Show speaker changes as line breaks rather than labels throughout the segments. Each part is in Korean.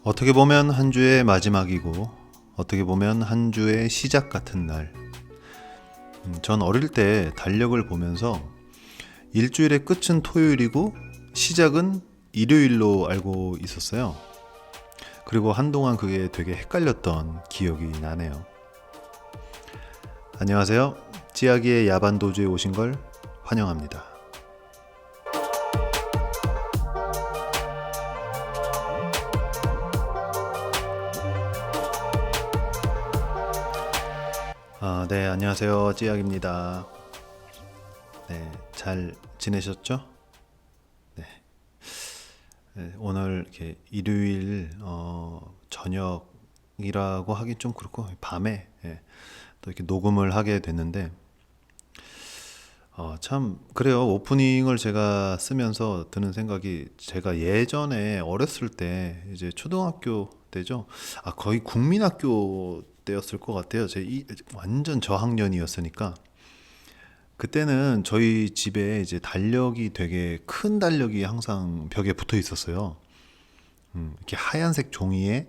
어떻게 보면 한 주의 마지막이고 어떻게 보면 한 주의 시작 같은 날. 전 어릴 때 달력을 보면서 일주일의 끝은 토요일이고 시작은 일요일로 알고 있었어요. 그리고 한동안 그게 되게 헷갈렸던 기억이 나네요. 안녕하세요. 찌아기의 야반도주에 오신 걸 환영합니다. 네, 안녕하세요. 찌약입니다. 네, 잘 지내셨죠? 네, 오늘 이렇게 일요일 저녁이라고 하기 좀 그렇고 밤에 또 이렇게 녹음을 하게 됐는데 참 그래요. 오프닝을 제가 쓰면서 드는 생각이 제가 예전에 어렸을 때 이제 초등학교 때죠. 거의 국민학교 때였을 것 같아요. 완전 저학년이었으니까 그때는 저희 집에 이제 달력이 되게 큰 달력이 항상 벽에 붙어 있었어요. 이렇게 하얀색 종이에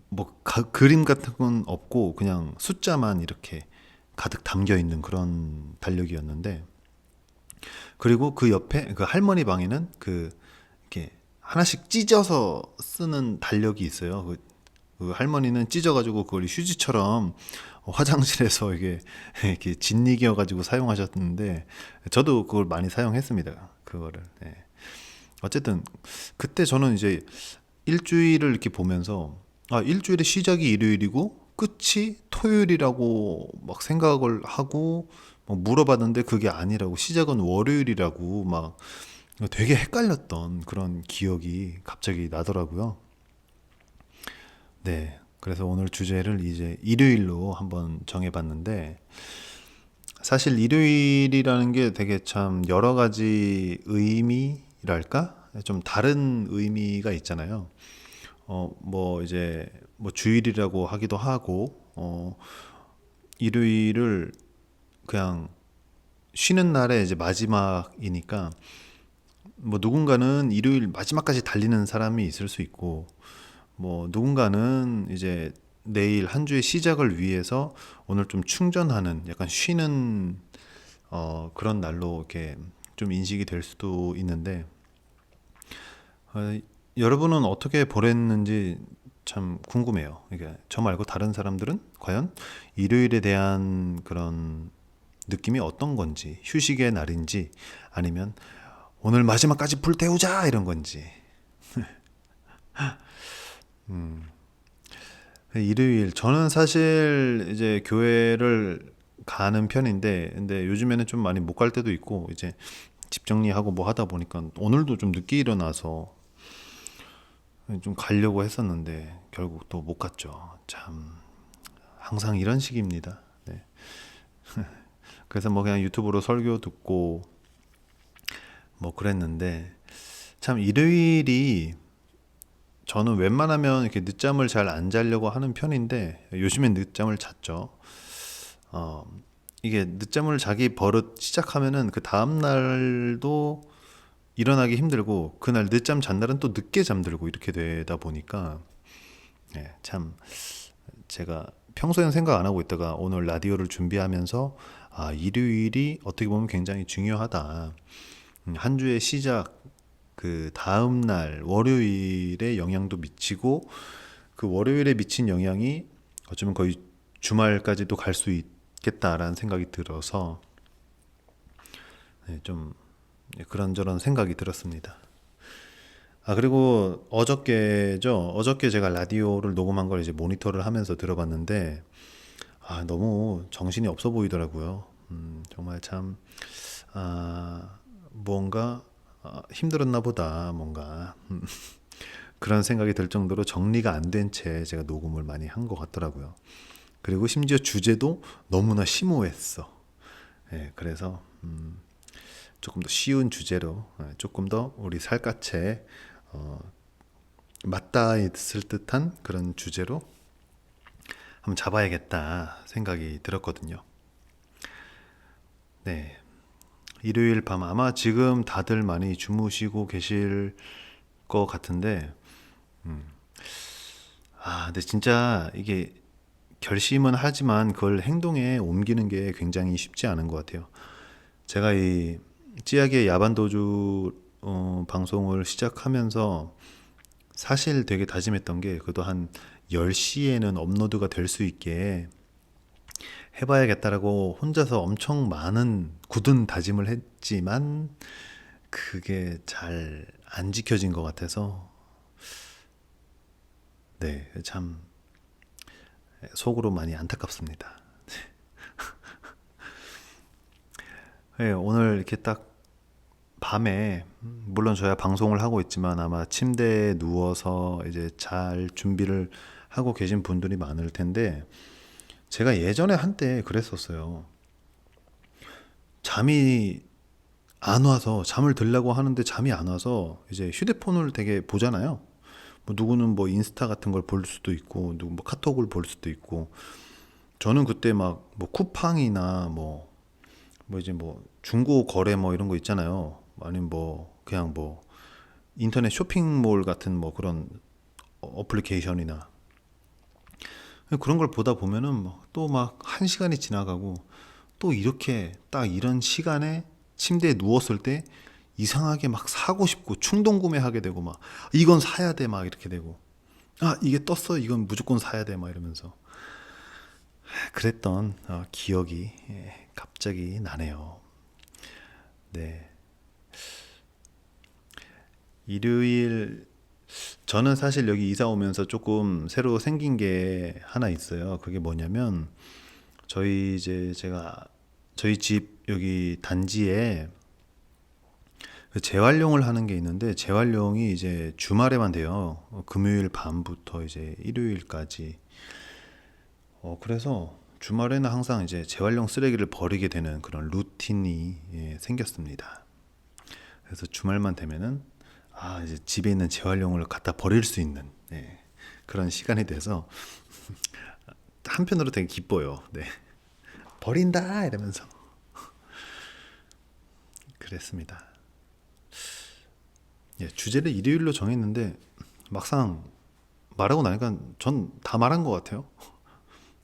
뭐 그림 같은 건 없고 그냥 숫자만 이렇게 가득 담겨 있는 그런 달력이었는데, 그리고 그 옆에 그 할머니 방에는 이렇게 하나씩 찢어서 쓰는 달력이 있어요. 그 할머니는 찢어가지고 그걸 휴지처럼 화장실에서 이게 이렇게 짓이겨가지고 사용하셨는데 저도 그걸 많이 사용했습니다. 그거를. 네. 어쨌든 그때 저는 이제 일주일을 이렇게 보면서 일주일의 시작이 일요일이고 끝이 토요일이라고 막 생각을 하고 뭐 물어봤는데 그게 아니라고, 시작은 월요일이라고 막 되게 헷갈렸던 그런 기억이 갑자기 나더라고요. 네. 그래서 오늘 주제를 이제 일요일로 한번 정해봤는데, 사실 일요일이라는 게 되게 참 여러 가지 의미랄까? 좀 다른 의미가 있잖아요. 뭐 이제 뭐 주일이라고 하기도 하고, 일요일을 그냥 쉬는 날에 이제 마지막이니까 뭐 누군가는 일요일 마지막까지 달리는 사람이 있을 수 있고, 뭐 누군가는 이제 내일 한 주의 시작을 위해서 오늘 좀 충전하는, 약간 쉬는 그런 날로 이렇게 좀 인식이 될 수도 있는데, 어, 여러분은 어떻게 보냈는지 참 궁금해요. 이게 저 말고 다른 사람들은 과연 일요일에 대한 그런 느낌이 어떤 건지, 휴식의 날인지 아니면 오늘 마지막까지 불태우자 이런 건지. 일요일 저는 사실 이제 교회를 가는 편인데, 근데 요즘에는 좀 많이 못 갈 때도 있고 이제 집 정리하고 뭐 하다 보니까 오늘도 좀 늦게 일어나서 좀 가려고 했었는데 결국 또 못 갔죠. 참 항상 이런 식입니다. 네. 그래서 뭐 그냥 유튜브로 설교 듣고 뭐 그랬는데, 참 일요일이 저는 웬만하면 이렇게 늦잠을 잘 안 자려고 하는 편인데 요즘엔 늦잠을 잤죠. 어, 이게 늦잠을 자기 버릇 시작하면은 그 다음 날도 일어나기 힘들고 그날 늦잠 잔 날은 또 늦게 잠들고 이렇게 되다 보니까 참 제가 평소에는 생각 안 하고 있다가 오늘 라디오를 준비하면서 일요일이 어떻게 보면 굉장히 중요하다. 한 주의 시작, 그 다음 날 월요일에 영향도 미치고 그 월요일에 미친 영향이 어쩌면 거의 주말까지도 갈 수 있겠다라는 생각이 들어서 좀 그런저런 생각이 들었습니다. 그리고 어저께죠. 어저께 제가 라디오를 녹음한 걸 이제 모니터를 하면서 들어봤는데 너무 정신이 없어 보이더라고요. 정말 참 뭔가 힘들었나 보다, 뭔가 그런 생각이 들 정도로 정리가 안 된 채 제가 녹음을 많이 한 것 같더라고요. 그리고 심지어 주제도 너무나 심오했어. 그래서 조금 더 쉬운 주제로, 조금 더 우리 살갗에 맞닿아 있을 듯한 그런 주제로 한번 잡아야겠다 생각이 들었거든요. 네. 일요일 밤 아마 지금 다들 많이 주무시고 계실 것 같은데 근데 진짜 이게 결심은 하지만 그걸 행동에 옮기는 게 굉장히 쉽지 않은 것 같아요. 제가 이 찌약의 야반도주 방송을 시작하면서 사실 되게 다짐했던 게 그래도 한 10시에는 업로드가 될 수 있게 해봐야겠다라고 혼자서 엄청 많은 굳은 다짐을 했지만 그게 잘 안 지켜진 것 같아서 네, 참 속으로 많이 안타깝습니다. 네, 오늘 이렇게 딱 밤에 물론 저야 방송을 하고 있지만 아마 침대에 누워서 이제 잘 준비를 하고 계신 분들이 많을 텐데 제가 예전에 한때 그랬었어요. 잠이 안 와서 잠을 들려고 하는데 잠이 안 와서 이제 휴대폰을 되게 보잖아요. 뭐 누구는 뭐 인스타 같은 걸 볼 수도 있고 누구 뭐 카톡을 볼 수도 있고 저는 그때 막 뭐 쿠팡이나 뭐 이제 뭐 중고 거래 뭐 이런 거 있잖아요. 아니면 뭐 그냥 뭐 인터넷 쇼핑몰 같은 뭐 그런 어플리케이션이나 그런 걸 보다 보면은 또 막 한 시간이 지나가고 또 이렇게 딱 이런 시간에 침대에 누웠을 때 이상하게 막 사고 싶고 충동 구매하게 되고 막 이건 사야 돼 막 이렇게 되고 이게 떴어 이건 무조건 사야 돼 막 이러면서 그랬던 기억이 갑자기 나네요. 네. 일요일 저는 사실 여기 이사 오면서 조금 새로 생긴 게 하나 있어요. 그게 뭐냐면 제가 저희 집 여기 단지에 그 재활용을 하는 게 있는데 재활용이 이제 주말에만 돼요. 금요일 밤부터 이제 일요일까지. 그래서 주말에는 항상 이제 재활용 쓰레기를 버리게 되는 그런 루틴이 생겼습니다. 그래서 주말만 되면은 이제 집에 있는 재활용을 갖다 버릴 수 있는 그런 시간이 돼서 한편으로 되게 기뻐요. 네. 버린다 이러면서 그랬습니다. 주제를 일요일로 정했는데 막상 말하고 나니까 전 다 말한 것 같아요.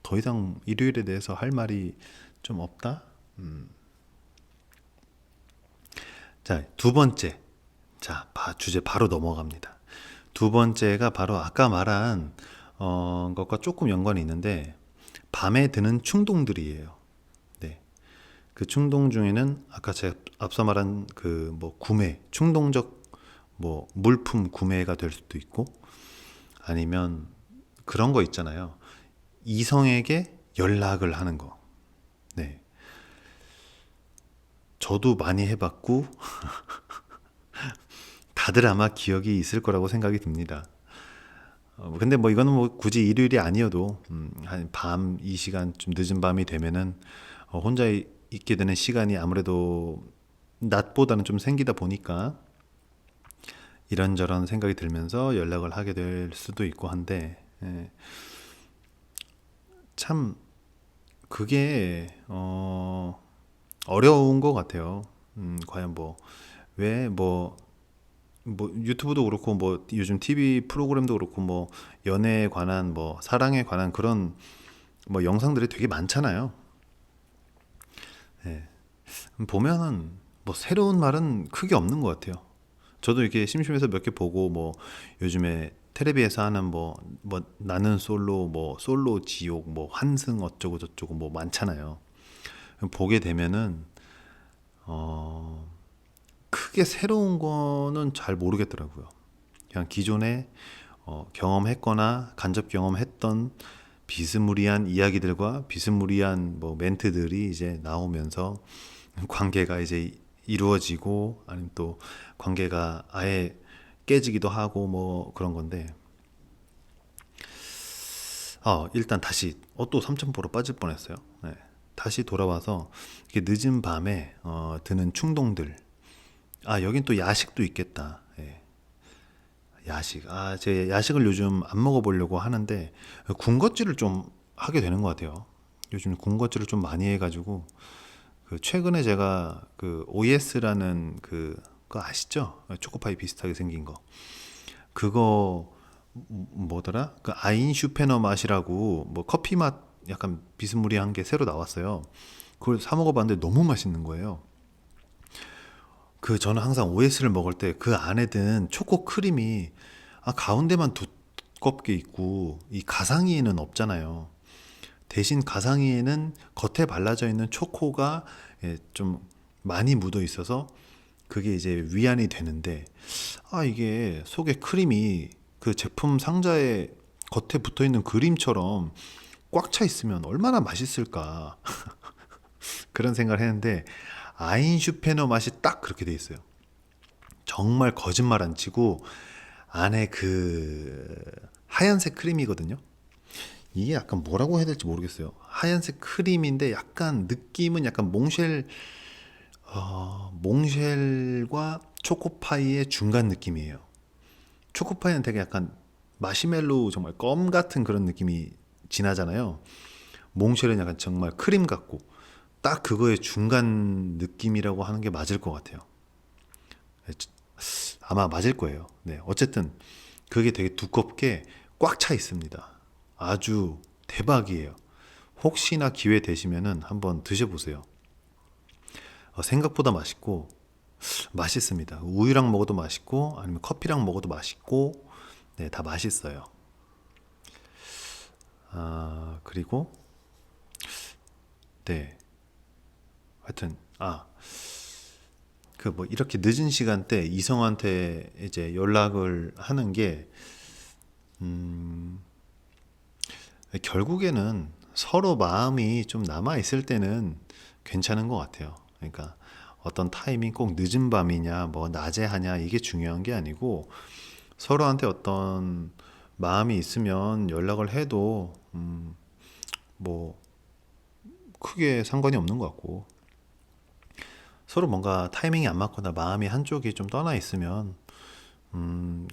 더 이상 일요일에 대해서 할 말이 좀 없다. 자, 두 번째. 자, 주제 바로 넘어갑니다. 두 번째가 바로 아까 말한 것과 조금 연관이 있는데 밤에 드는 충동들이에요. 네. 그 충동 중에는 아까 제가 앞서 말한 그 뭐 구매, 충동적 뭐 물품 구매가 될 수도 있고 아니면 그런 거 있잖아요. 이성에게 연락을 하는 거. 네. 저도 많이 해봤고 다들 아마 기억이 있을 거라고 생각이 듭니다. 근데 뭐 이거는 뭐 굳이 일요일이 아니어도 한 밤 이 시간 좀 늦은 밤이 되면은 혼자 있게 되는 시간이 아무래도 낮보다는 좀 생기다 보니까 이런저런 생각이 들면서 연락을 하게 될 수도 있고 한데 참 그게 어려운 것 같아요. 과연 뭐 유튜브도 그렇고 뭐 요즘 TV 프로그램도 그렇고 뭐 연애에 관한 뭐 사랑에 관한 그런 뭐 영상들이 되게 많잖아요. 예. 보면은 뭐 새로운 말은 크게 없는 것 같아요. 저도 이렇게 심심해서 몇 개 보고 뭐 요즘에 텔레비에서 하는 뭐 나는 솔로 뭐 솔로 지옥 뭐 환승 어쩌고 저쩌고 뭐 많잖아요. 보게 되면은 어 크게 새로운 거는 잘 모르겠더라고요. 그냥 기존에 경험했거나 간접 경험했던 비스무리한 이야기들과 비스무리한 뭐 멘트들이 이제 나오면서 관계가 이제 이루어지고 아니면 또 관계가 아예 깨지기도 하고 뭐 그런 건데 일단 다시 또 삼천포로 빠질 뻔했어요. 네. 다시 돌아와서 이게 늦은 밤에 드는 충동들. 여긴 또 야식도 있겠다. 예. 야식. 제 야식을 요즘 안 먹어보려고 하는데 군것질을 좀 하게 되는 것 같아요. 요즘 군것질을 좀 많이 해가지고 그 최근에 제가 그 OS라는 그거 아시죠? 초코파이 비슷하게 생긴 거. 그거 뭐더라? 그 아인슈페너 맛이라고 뭐 커피 맛 약간 비스무리한 게 새로 나왔어요. 그걸 사 먹어봤는데 너무 맛있는 거예요. 그 저는 항상 OS를 먹을 때 그 안에 든 초코 크림이 가운데만 두껍게 있고 이 가상이에는 없잖아요. 대신 가상이에는 겉에 발라져 있는 초코가 좀 많이 묻어 있어서 그게 이제 위안이 되는데 이게 속에 크림이 그 제품 상자에 겉에 붙어 있는 그림처럼 꽉 차 있으면 얼마나 맛있을까 그런 생각을 했는데 아인슈페너 맛이 딱 그렇게 돼 있어요. 정말 거짓말 안 치고 안에 그 하얀색 크림이거든요. 이게 약간 뭐라고 해야 될지 모르겠어요. 하얀색 크림인데 약간 느낌은 약간 몽쉘과 초코파이의 중간 느낌이에요. 초코파이는 되게 약간 마시멜로우 정말 껌 같은 그런 느낌이 진하잖아요. 몽쉘은 약간 정말 크림 같고 딱 그거의 중간 느낌이라고 하는 게 맞을 것 같아요. 아마 맞을 거예요. 네, 어쨌든 그게 되게 두껍게 꽉 차 있습니다. 아주 대박이에요. 혹시나 기회 되시면은 한번 드셔보세요. 생각보다 맛있고 맛있습니다. 우유랑 먹어도 맛있고 아니면 커피랑 먹어도 맛있고 네, 다 맛있어요. 그리고 네, 하여튼 그 뭐 이렇게 늦은 시간대 이성한테 이제 연락을 하는 게 결국에는 서로 마음이 좀 남아 있을 때는 괜찮은 것 같아요. 그러니까 어떤 타이밍 꼭 늦은 밤이냐 뭐 낮에 하냐 이게 중요한 게 아니고 서로한테 어떤 마음이 있으면 연락을 해도 뭐 크게 상관이 없는 것 같고 서로 뭔가 타이밍이 안 맞거나 마음이 한쪽이 좀 떠나 있으면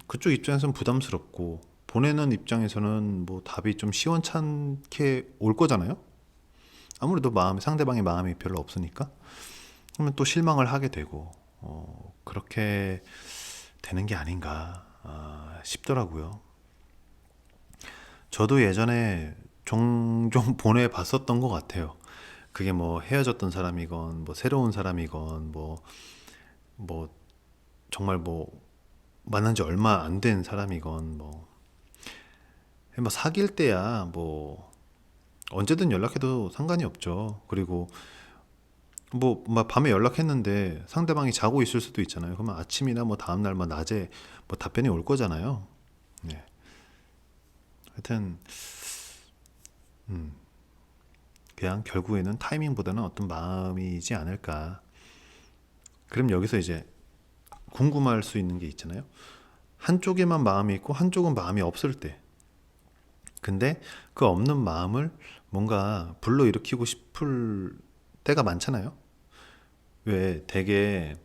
그쪽 입장에서는 부담스럽고 보내는 입장에서는 뭐 답이 좀 시원찮게 올 거잖아요. 아무래도 상대방의 마음이 별로 없으니까 그러면 또 실망을 하게 되고 그렇게 되는 게 아닌가 싶더라고요. 저도 예전에 종종 보내봤었던 것 같아요. 그게 뭐 헤어졌던 사람이건 뭐 새로운 사람이건 뭐 정말 뭐 만난 지 얼마 안 된 사람이건 뭐 사귈 때야 뭐 언제든 연락해도 상관이 없죠. 그리고 막 밤에 연락했는데 상대방이 자고 있을 수도 있잖아요. 그러면 아침이나 뭐 다음날 뭐 낮에 뭐 답변이 올 거잖아요. 네. 하여튼 그냥 결국에는 타이밍보다는 어떤 마음이지 않을까. 그럼 여기서 이제 궁금할 수 있는 게 있잖아요. 한쪽에만 마음이 있고 한쪽은 마음이 없을 때. 근데 그 없는 마음을 뭔가 불러일으키고 싶을 때가 많잖아요. 왜 되게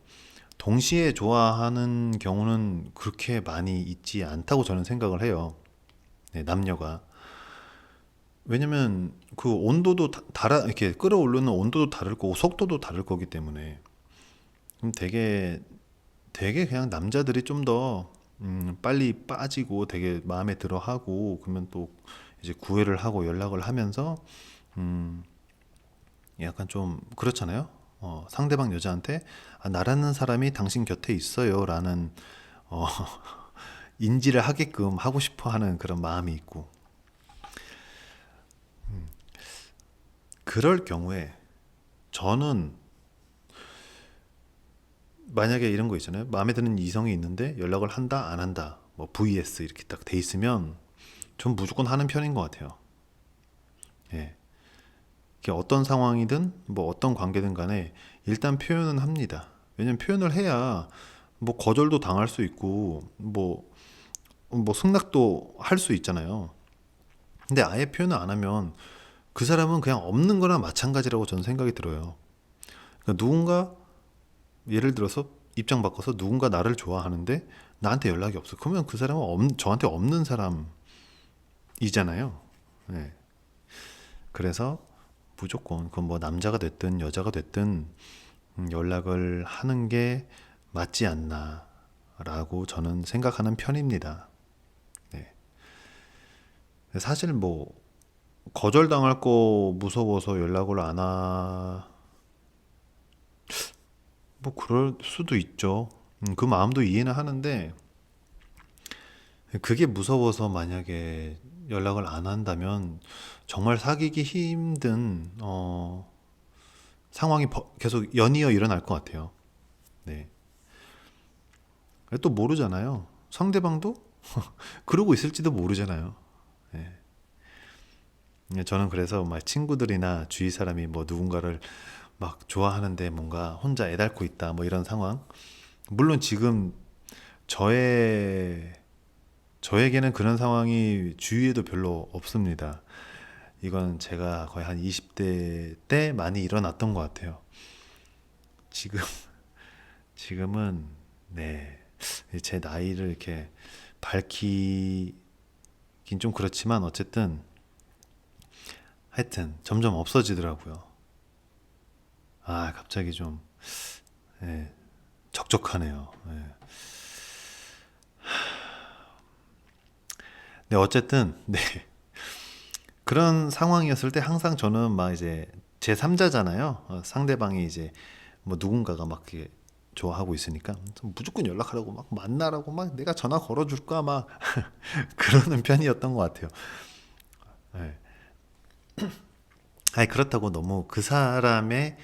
동시에 좋아하는 경우는 그렇게 많이 있지 않다고 저는 생각을 해요. 네, 남녀가. 왜냐면 그 온도도 이렇게 끌어오르는 온도도 다를 거고 속도도 다를 거기 때문에 그럼 되게 그냥 남자들이 좀 더 빨리 빠지고 되게 마음에 들어 하고 그러면 또 이제 구애를 하고 연락을 하면서 음, 약간 좀 그렇잖아요. 상대방 여자한테 나라는 사람이 당신 곁에 있어요라는 어, 인지를 하게끔 하고 싶어 하는 그런 마음이 있고 그럴 경우에 저는 만약에 이런 거 있잖아요. 마음에 드는 이성이 있는데 연락을 한다 안 한다 뭐 vs 이렇게 딱 돼 있으면 전 무조건 하는 편인 것 같아요. 예. 이게 어떤 상황이든 뭐 어떤 관계든 간에 일단 표현은 합니다. 왜냐면 표현을 해야 뭐 거절도 당할 수 있고 뭐 승낙도 할 수 있잖아요. 근데 아예 표현을 안 하면 그 사람은 그냥 없는 거나 마찬가지라고 저는 생각이 들어요. 그러니까 누군가 예를 들어서 입장 바꿔서 누군가 나를 좋아하는데 나한테 연락이 없어. 그러면 그 사람은 저한테 없는 사람이잖아요. 네. 그래서 무조건 그건 뭐 남자가 됐든 여자가 됐든 연락을 하는 게 맞지 않나라고 저는 생각하는 편입니다. 네. 사실 뭐 거절당할 거 무서워서 연락을 안 뭐 그럴 수도 있죠. 그 마음도 이해는 하는데 그게 무서워서 만약에 연락을 안 한다면 정말 사귀기 힘든 상황이 계속 연이어 일어날 것 같아요. 네. 또 모르잖아요. 상대방도 그러고 있을지도 모르잖아요. 네. 저는 그래서 막 친구들이나 주위 사람이 뭐 누군가를 막 좋아하는데 뭔가 혼자 애달고 있다 뭐 이런 상황. 물론 지금 저의 저에게는 그런 상황이 주위에도 별로 없습니다. 이건 제가 거의 한 20대 때 많이 일어났던 것 같아요. 지금 지금은 네. 제 나이를 이렇게 밝히긴 좀 그렇지만 어쨌든 하여튼 점점 없어지더라고요. 아, 갑자기 좀 예, 적적하네요. 예. 네, 어쨌든 네. 그런 상황이었을 때 항상 저는 막 이제 제3자잖아요. 상대방이 이제 뭐 누군가가 막 이렇게 좋아하고 있으니까 무조건 연락하라고 막 만나라고 막 내가 전화 걸어줄까 막 그러는 편이었던 것 같아요. 예. 아니 그렇다고 너무 그 사람의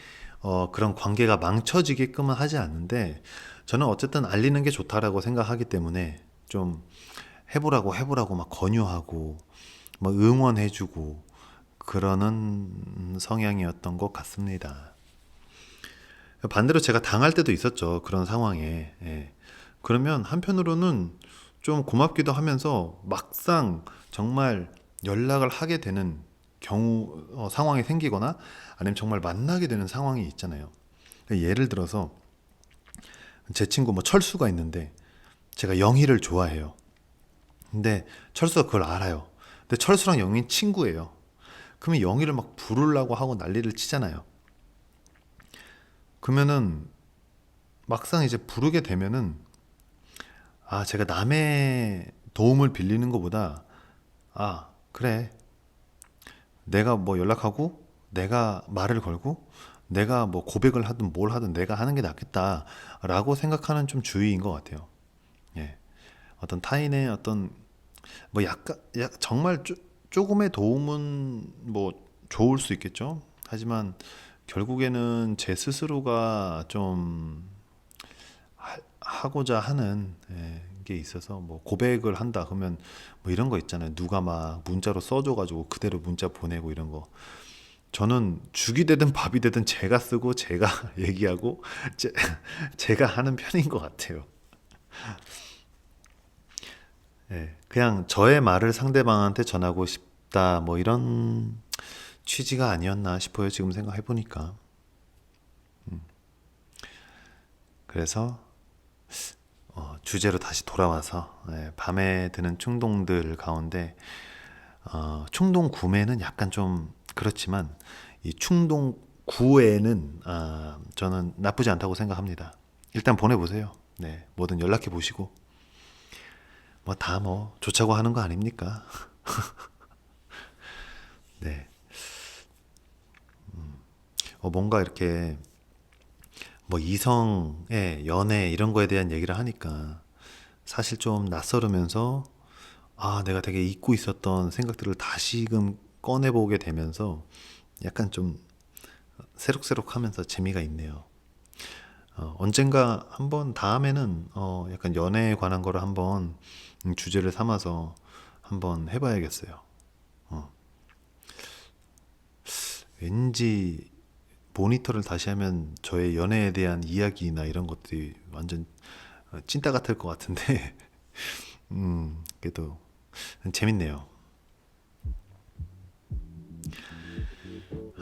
그런 관계가 망쳐지게끔은 하지 않는데 저는 어쨌든 알리는 게 좋다라고 생각하기 때문에 좀 해보라고 막 권유하고 막 응원해주고 그러는 성향이었던 것 같습니다. 반대로 제가 당할 때도 있었죠. 그런 상황에. 예. 그러면 한편으로는 좀 고맙기도 하면서 막상 정말 연락을 하게 되는 경우, 상황이 생기거나 아니면 정말 만나게 되는 상황이 있잖아요. 예를 들어서 제 친구 뭐 철수가 있는데 제가 영희를 좋아해요. 근데 철수가 그걸 알아요. 근데 철수랑 영희는 친구예요. 그러면 영희를 막 부르려고 하고 난리를 치잖아요. 그러면은 막상 이제 부르게 되면은 아, 제가 남의 도움을 빌리는 것보다 아, 그래. 내가 뭐 연락하고 내가 말을 걸고 내가 뭐 고백을 하든 뭘 하든 내가 하는 게 낫겠다라고 생각하는 좀 주의인 것 같아요. 예. 어떤 타인의 어떤 뭐 약간 정말 조금의 도움은 뭐 좋을 수 있겠죠. 하지만 결국에는 제 스스로가 좀 하고자 하는 게 있어서 뭐 고백을 한다 그러면 뭐 이런 거 있잖아요. 누가 막 문자로 써줘가지고 그대로 문자 보내고 이런 거. 저는 죽이 되든 밥이 되든 제가 쓰고 제가 얘기하고 제, 제가 하는 편인 것 같아요. 예, 그냥 저의 말을 상대방한테 전하고 싶다 뭐 이런 취지가 아니었나 싶어요. 지금 생각해 보니까. 그래서 주제로 다시 돌아와서 밤에 드는 충동들 가운데 충동 구매는 약간 좀 그렇지만 이 충동 구애는 저는 나쁘지 않다고 생각합니다. 일단 보내보세요. 네, 뭐든 연락해 보시고 뭐 다 뭐 좋자고 하는 거 아닙니까? 네, 뭔가 이렇게 뭐 이성의 연애 이런 거에 대한 얘기를 하니까 사실 좀 낯설으면서 아, 내가 되게 잊고 있었던 생각들을 다시금 꺼내보게 되면서 약간 좀 새록새록하면서 재미가 있네요. 언젠가 한번 다음에는 약간 연애에 관한 거를 한번 주제를 삼아서 한번 해봐야겠어요. 어, 왠지 모니터를 다시 하면 저의 연애에 대한 이야기나 이런 것들이 완전 찐따 같을 것 같은데, 그래도 재밌네요.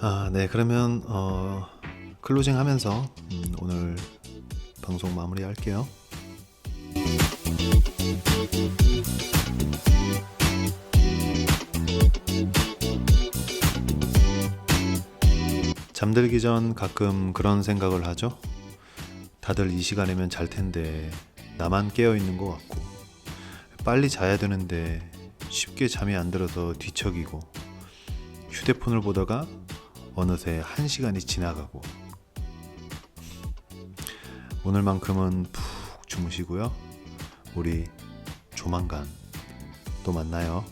아, 네, 그러면 클로징 하면서 오늘 방송 마무리할게요. 잠들기 전 가끔 그런 생각을 하죠. 다들 이 시간이면 잘 텐데 나만 깨어 있는 것 같고 빨리 자야 되는데 쉽게 잠이 안 들어서 뒤척이고 휴대폰을 보다가 어느새 1시간이 지나가고 오늘만큼은 푹 주무시고요. 우리 조만간 또 만나요.